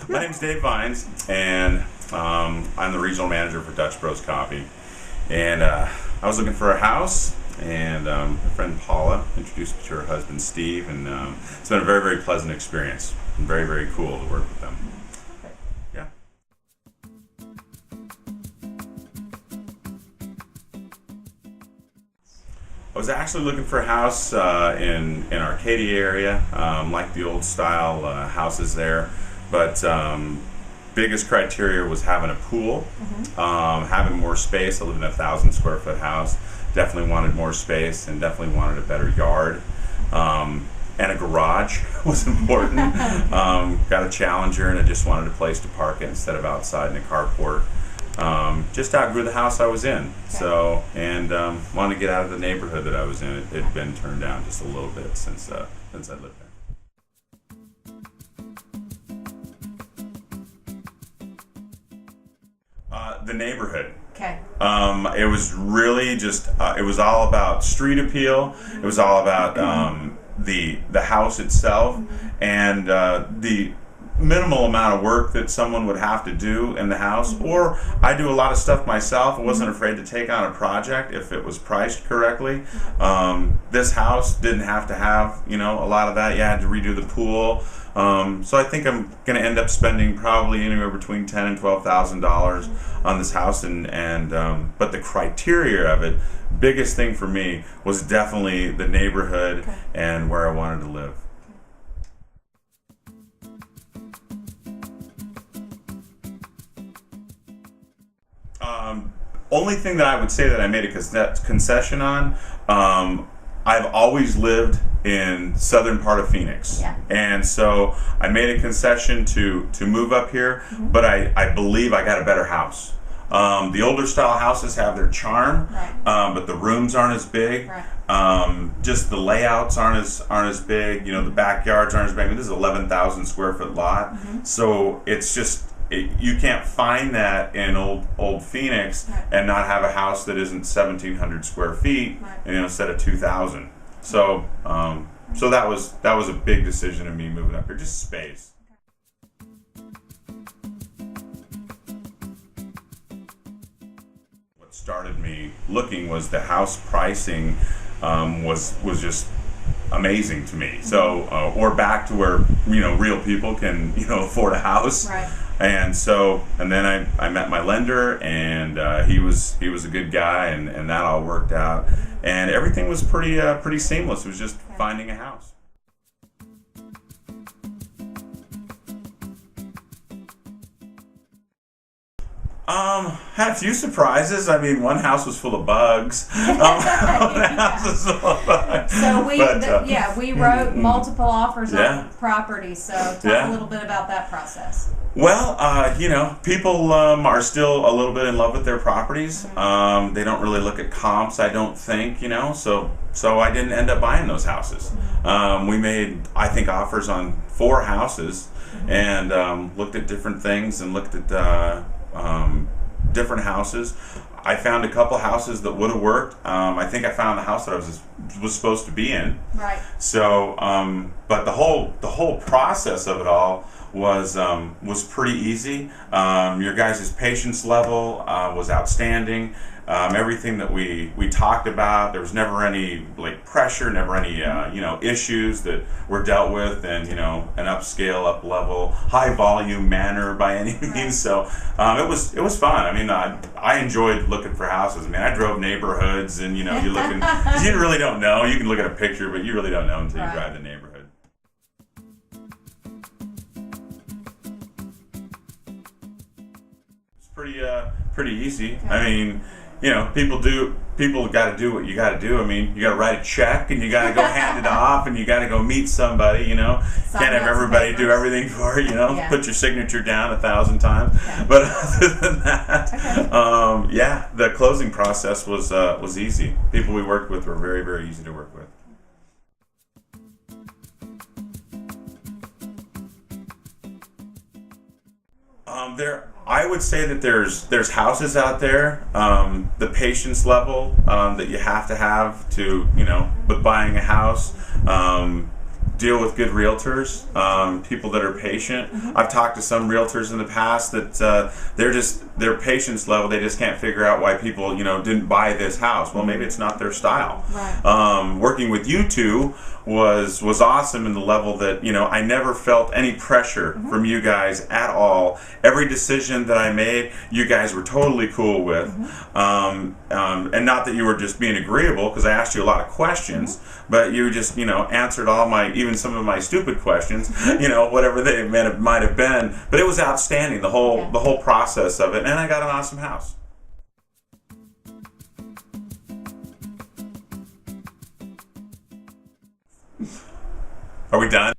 My name's Dave Vines, and I'm the regional manager for Dutch Bros Coffee. And I was looking for a house, and my friend Paula introduced me to her husband Steve, and it's been a very, very pleasant experience. And very, very cool to work with them. Yeah. I was actually looking for a house in Arcadia area, like the old style houses there, but biggest criteria was having a pool, having more space. I live in a 1,000 square foot house. Definitely wanted more space and definitely wanted a better yard. And a garage was important. Got a Challenger and I just wanted a place to park it instead of outside in a carport. Just outgrew the house I was in, so and wanted to get out of the neighborhood that I was in. It had been turned down just a little bit since I lived there. The neighborhood. Okay. It was really just. It was all about street appeal. It was all about the house itself and the minimal amount of work that someone would have to do in the house. Or I do a lot of stuff myself. I wasn't afraid to take on a project if it was priced correctly. This house didn't have to have a lot of that. You had to redo the pool. So I think I'm going to end up spending probably anywhere between $10,000 and $12,000 on this house, but the criteria of it, biggest thing for me was definitely the neighborhood and where I wanted to live. Only thing that I would say that I made a concession on, I've always lived in southern part of Phoenix, and so I made a concession to move up here, but I believe I got a better house. The older style houses have their charm, but the rooms aren't as big. Just the layouts aren't as big. The backyards aren't as big. I mean, this is an 11,000 square foot lot, so it's just. You can't find that in old Phoenix and not have a house that isn't 1,700 square feet, instead of 2,000. So, so that was a big decision of me moving up here, just space. What started me looking was the house pricing was just amazing to me. So, or back to where real people can afford a house. Right. And so, and then I met my lender, and he was a good guy, and that all worked out, and everything was pretty seamless. It was just finding a house. Had a few surprises. I mean, one house was full of bugs. One house was full of bugs. So we wrote multiple offers on properties. So talk a little bit about that process. Well, people are still a little bit in love with their properties. They don't really look at comps, I don't think, so I didn't end up buying those houses. We made, I think, offers on 4 houses and looked at different things and looked at different houses. I found a couple houses that would have worked. I think I found the house that I was supposed to be in. Right. So, but the whole process of it all was pretty easy. Your guys' patience level was outstanding. Everything that we talked about, there was never any pressure, never any issues that were dealt with, and an upscale, up level, high volume manner by any means. So it was fun. I mean, I enjoyed looking for houses. I mean, I drove neighborhoods, and you're looking. You really don't know. You can look at a picture, but you really don't know until you drive the neighborhood. Pretty easy. I mean, people got to do what you got to do. I mean, you got to write a check, and you got to go hand it off, and you got to go meet somebody. Can't have everybody do everything for you. Put your signature down 1,000 times. But other than that, the closing process was easy. People we worked with were very, very easy to work with. I would say that there's houses out there. The patience level that you have to with buying a house. deal with good realtors, people that are patient. I've talked to some realtors in the past that their patience level, they just can't figure out why people didn't buy this house. Well, maybe it's not their style. Right. Working with you two was awesome in the level that I never felt any pressure from you guys at all. Every decision that I made, you guys were totally cool with, and not that you were just being agreeable, because I asked you a lot of questions, but you just answered all my, even some of my stupid questions, whatever they might have been. But it was outstanding, the whole process of it, and I got an awesome house. Are we done?